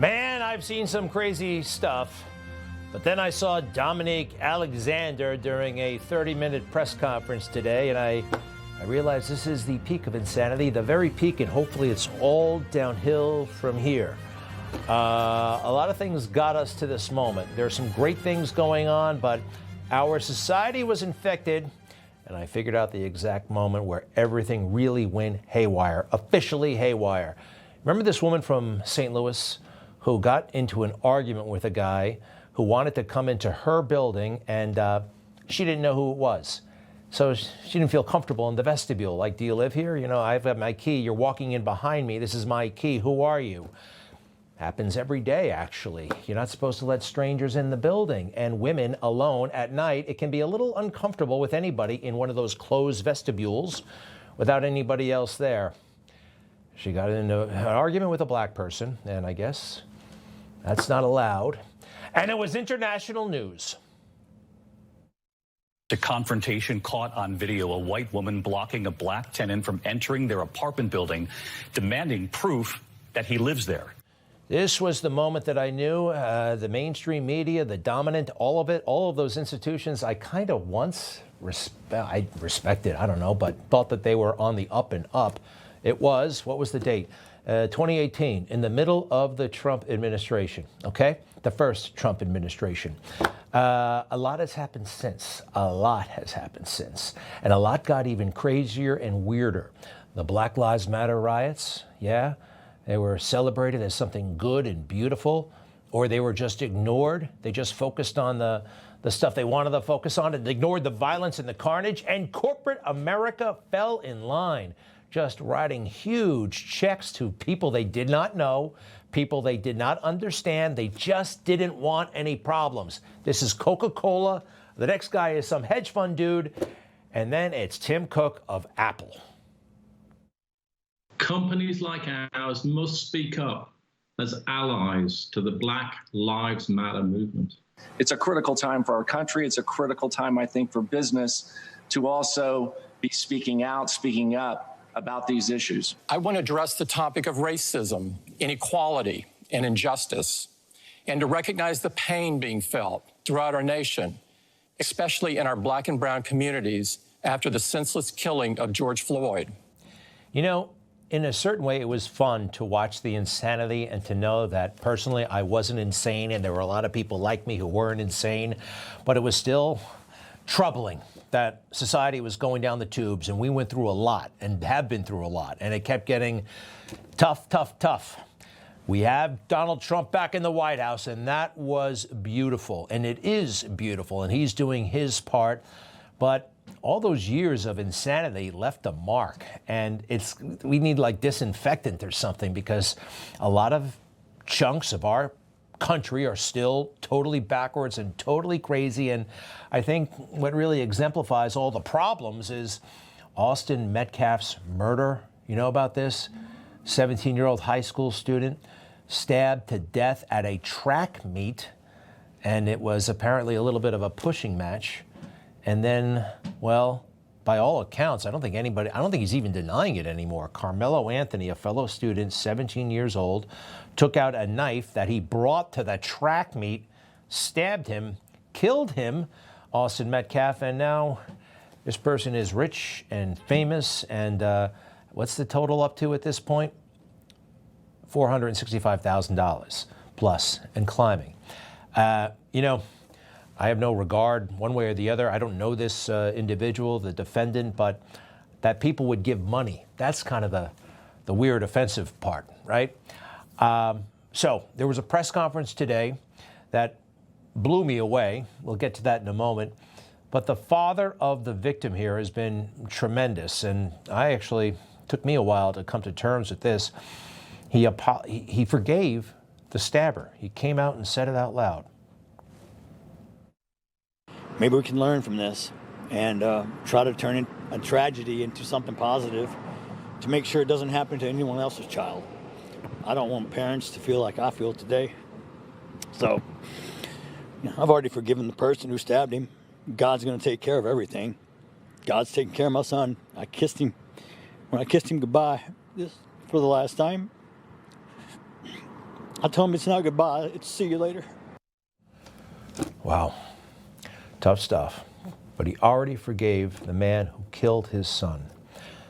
Man, I've seen some crazy stuff. But then I saw Dominique Alexander during a 30-minute press conference today, and I realized this is the peak of insanity, the very peak, and hopefully it's all downhill from here. A lot of things got us to this moment. There's some great things going on, but our society was infected, and I figured out the exact moment where everything really went haywire, officially haywire. Remember this woman from St. Louis who got into an argument with a guy who wanted to come into her building, and she didn't know who it was. So she didn't feel comfortable in the vestibule. Like, do you live here? You know, I've got my key. You're walking in behind me. This is my key. Who are you? Happens every day, actually. You're not supposed to let strangers in the building. And women alone at night, it can be a little uncomfortable with anybody in one of those closed vestibules without anybody else there. She got into an argument with a black person, and I guess that's not allowed. And it was international news. The confrontation caught on video, a white woman blocking a black tenant from entering their apartment building, demanding proof that he lives there. This was the moment that I knew the mainstream media, the dominant, all of those institutions, I kind of once respected, I don't know, but thought that they were on the up and up. It was, what was the date? 2018, in the middle of the Trump administration, okay? The first Trump administration. A lot has happened since. A lot has happened since. And a lot got even crazier and weirder. The Black Lives Matter riots, yeah, they were celebrated as something good and beautiful, or they were just ignored. They just focused on the stuff they wanted to focus on and ignored the violence and the carnage, and corporate America fell in line, just writing huge checks to people they did not know, people they did not understand. They just didn't want any problems. This is Coca-Cola. The next guy is some hedge fund dude. And then it's Tim Cook of Apple. Companies like ours must speak up as allies to the Black Lives Matter movement. It's a critical time for our country. It's a critical time, I think, for business to also be speaking out, speaking up about these issues. I want to address the topic of racism, inequality, and injustice, and to recognize the pain being felt throughout our nation, especially in our black and brown communities after the senseless killing of George Floyd. You know, in a certain way, it was fun to watch the insanity and to know that personally I wasn't insane, and there were a lot of people like me who weren't insane, but it was still troubling that society was going down the tubes, and we went through a lot and have been through a lot, and it kept getting tough, tough, tough. We have Donald Trump back in the White House, and that was beautiful, and it is beautiful, and he's doing his part, but all those years of insanity left a mark, and we need like disinfectant or something, because a lot of chunks of our country are still totally backwards and totally crazy. And I think what really exemplifies all the problems is Austin Metcalf's murder. You know about this? 17-year-old high school student stabbed to death at a track meet, and it was apparently a little bit of a pushing match. And then, well, by all accounts, I don't think he's even denying it anymore. Karmelo Anthony, a fellow student, 17 years old, took out a knife that he brought to the track meet, stabbed him, killed him, Austin Metcalf, and now this person is rich and famous, and what's the total up to at this point? $465,000 plus and climbing. You know, I have no regard one way or the other. I don't know this individual, the defendant, but that people would give money. That's kind of the weird offensive part, right? So there was a press conference today that blew me away. We'll get to that in a moment. But the father of the victim here has been tremendous, and took me a while to come to terms with this. He forgave the stabber. He came out and said it out loud. Maybe we can learn from this and try to turn a tragedy into something positive to make sure it doesn't happen to anyone else's child. I don't want parents to feel like I feel today. So, I've already forgiven the person who stabbed him. God's going to take care of everything. God's taking care of my son. I kissed him. When I kissed him goodbye for the last time, I told him it's not goodbye, it's see you later. Wow. Tough stuff. But he already forgave the man who killed his son.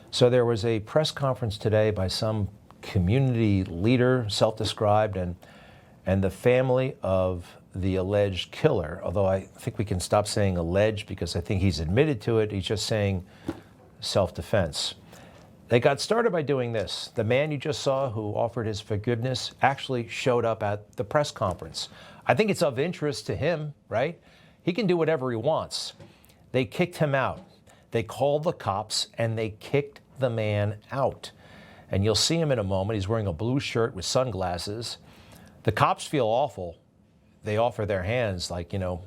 So there was a press conference today by some community leader, self-described, and the family of the alleged killer, although I think we can stop saying alleged because I think he's admitted to it. He's just saying self-defense. They got started by doing this. The man you just saw who offered his forgiveness actually showed up at the press conference. I think it's of interest to him, right? He can do whatever he wants. They kicked him out. They called the cops and they kicked the man out. And you'll see him in a moment. He's wearing a blue shirt with sunglasses. The cops feel awful. They offer their hands, like, you know,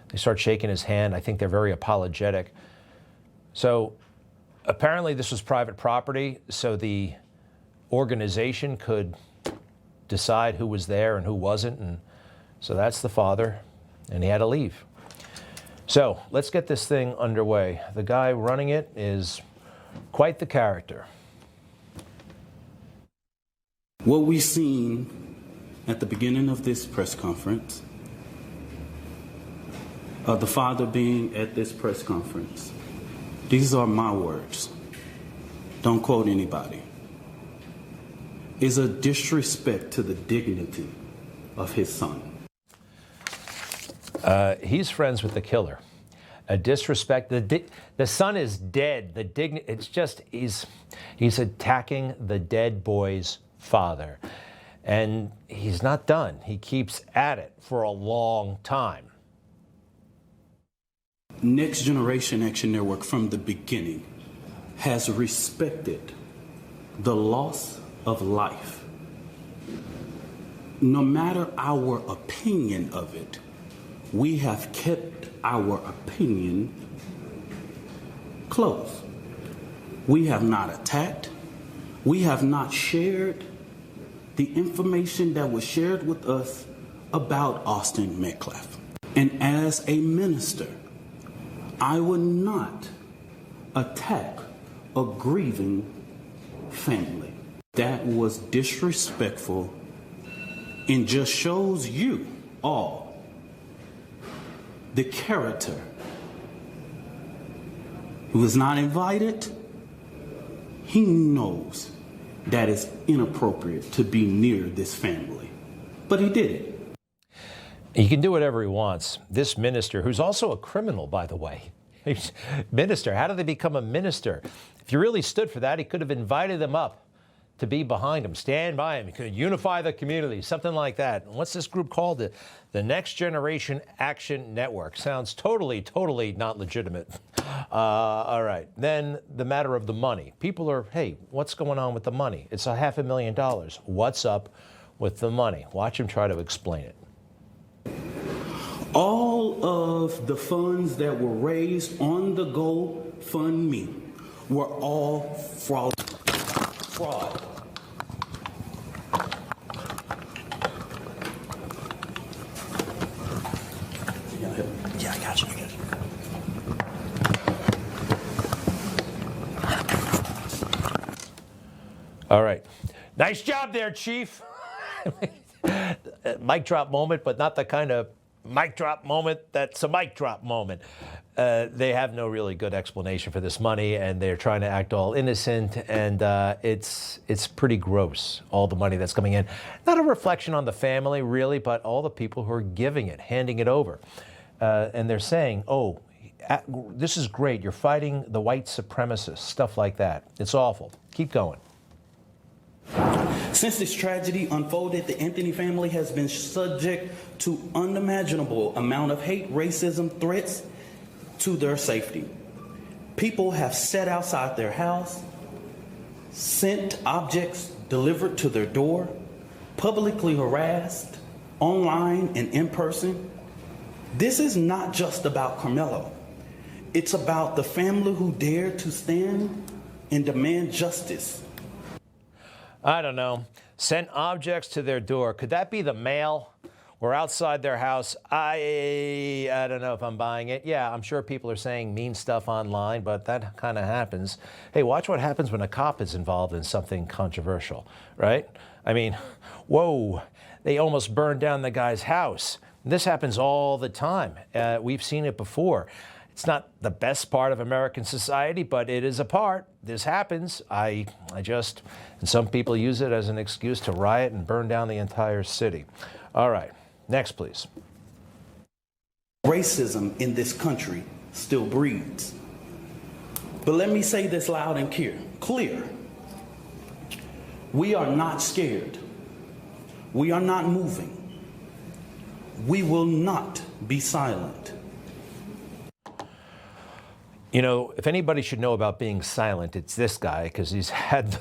they start shaking his hand. I think they're very apologetic. So apparently this was private property, so the organization could decide who was there and who wasn't. And so that's the father, and he had to leave. So let's get this thing underway. The guy running it is quite the character. What we've seen at the beginning of this press conference, the father being at this press conference, these are my words, don't quote anybody, is a disrespect to the dignity of his son. He's friends with the killer. A disrespect. The son is dead. It's just he's attacking the dead boy's father, and he's not done. He keeps at it for a long time. Next Generation Action Network from the beginning has respected the loss of life. No matter our opinion of it, we have kept our opinion close. We have not attacked. We have not shared the information that was shared with us about Austin Metcalf. And as a minister, I would not attack a grieving family. That was disrespectful and just shows you all the character. Who is not invited, he knows that it's inappropriate to be near this family. But he did it. He can do whatever he wants. This minister, who's also a criminal, by the way. Minister, how did they become a minister? If you really stood for that, he could have invited them up to be behind him, stand by him. He could unify the community, something like that. And what's this group called? The Next Generation Action Network. Sounds totally not legitimate. All right. Then the matter of the money. People are, hey, what's going on with the money? It's $500,000. What's up with the money? Watch him try to explain it. All of the funds that were raised on the GoFundMe were all fraud. Yeah, I got you. All right. Nice job there, Chief. Mic drop moment, but not the kind of mic drop moment that's a mic drop moment. They have no really good explanation for this money, and they're trying to act all innocent, and it's pretty gross, all the money that's coming in. Not a reflection on the family, really, but all the people who are giving it, handing it over. And they're saying, oh, this is great. You're fighting the white supremacists, stuff like that. It's awful. Keep going. Since this tragedy unfolded, the Anthony family has been subject to unimaginable amount of hate, racism, threats to their safety. People have sat outside their house, sent objects delivered to their door, publicly harassed, online and in person. This is not just about Karmelo. It's about the family who dared to stand and demand justice. I don't know. Sent objects to their door. Could that be the mail? Or outside their house? I don't know if I'm buying it. Yeah, I'm sure people are saying mean stuff online, but that kind of happens. Hey, watch what happens when a cop is involved in something controversial, right? I mean, whoa, they almost burned down the guy's house. This happens all the time. We've seen it before. It's not the best part of American society, but it is a part. This happens. And some people use it as an excuse to riot and burn down the entire city. All right, next, please. Racism in this country still breeds. But let me say this loud and clear. We are not scared. We are not moving. We will not be silent. You know, if anybody should know about being silent, it's this guy, because he's had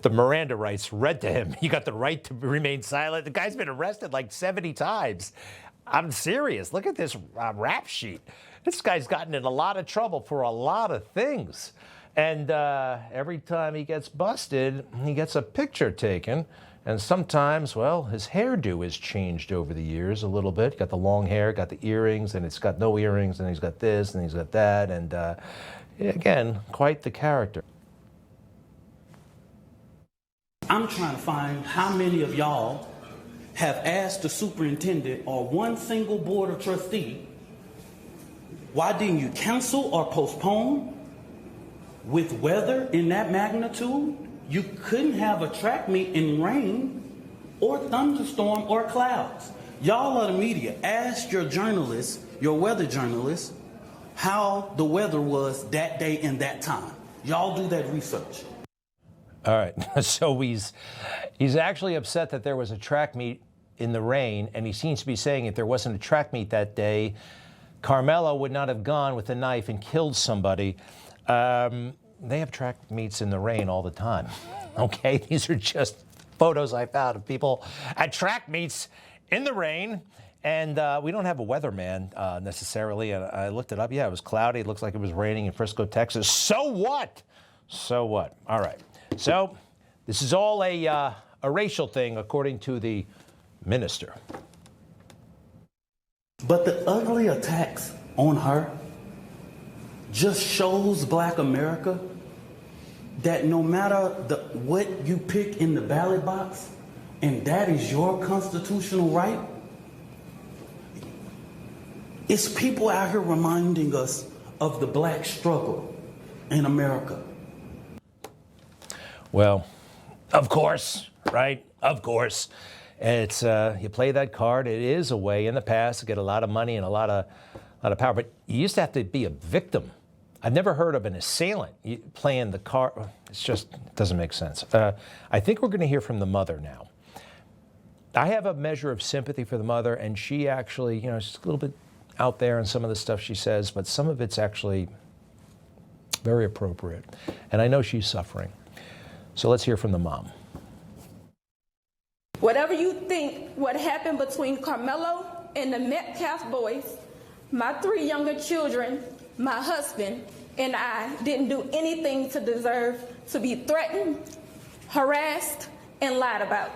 the Miranda rights read to him. You got the right to remain silent. The guy's been arrested like 70 times. I'm serious. Look at this rap sheet. This guy's gotten in a lot of trouble for a lot of things. And every time he gets busted, he gets a picture taken. And sometimes, well, his hairdo has changed over the years a little bit. Got the long hair, got the earrings, and it's got no earrings, and he's got this, and he's got that. And again, quite the character. I'm trying to find how many of y'all have asked the superintendent or one single board of trustee, why didn't you cancel or postpone? With weather in that magnitude, you couldn't have a track meet in rain or thunderstorm or clouds. Y'all are the media. Ask your journalists, your weather journalists, how the weather was that day and that time. Y'all do that research. All right, so he's actually upset that there was a track meet in the rain, and he seems to be saying if there wasn't a track meet that day, Karmelo would not have gone with a knife and killed somebody. They have track meets in the rain all the time, okay? These are just photos I found of people at track meets in the rain, and we don't have a weatherman necessarily. And I looked it up. Yeah, it was cloudy. It looks like it was raining in Frisco, Texas. So what? So what? All right. So this is all a racial thing, according to the minister. But the ugly attacks on her just shows Black America that no matter what you pick in the ballot box, and that is your constitutional right, it's people out here reminding us of the Black struggle in America. Well, of course, right? Of course. It's you play that card. It is a way in the past to get a lot of money and a lot of power, but you used to have to be a victim. I've never heard of an assailant playing the card. It doesn't make sense. I think we're going to hear from the mother now. I have a measure of sympathy for the mother, and she actually, she's a little bit out there in some of the stuff she says, but some of it's actually very appropriate. And I know she's suffering. So let's hear from the mom. Whatever you think what happened between Karmelo and the Metcalf boys, my 3 younger children, my husband, and I didn't do anything to deserve to be threatened, harassed, and lied about.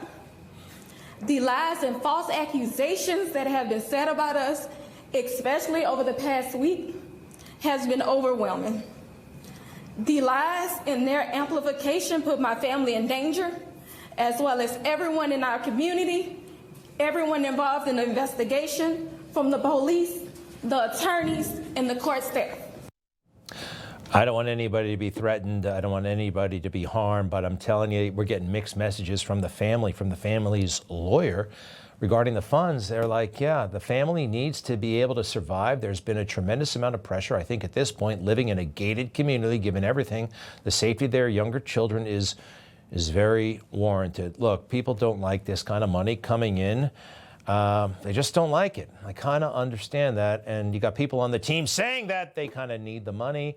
The lies and false accusations that have been said about us, especially over the past week, has been overwhelming. The lies and their amplification put my family in danger, as well as everyone in our community, everyone involved in the investigation, from the police, the attorneys, and the court staff. I don't want anybody to be threatened. I don't want anybody to be harmed, but I'm telling you, we're getting mixed messages from the family's lawyer regarding the funds. They're like, yeah, the family needs to be able to survive. There's been a tremendous amount of pressure. I think at this point, living in a gated community, given everything, the safety of their younger children is very warranted. Look, people don't like this kind of money coming in. They just don't like it. I kind of understand that. And you got people on the team saying that they kind of need the money.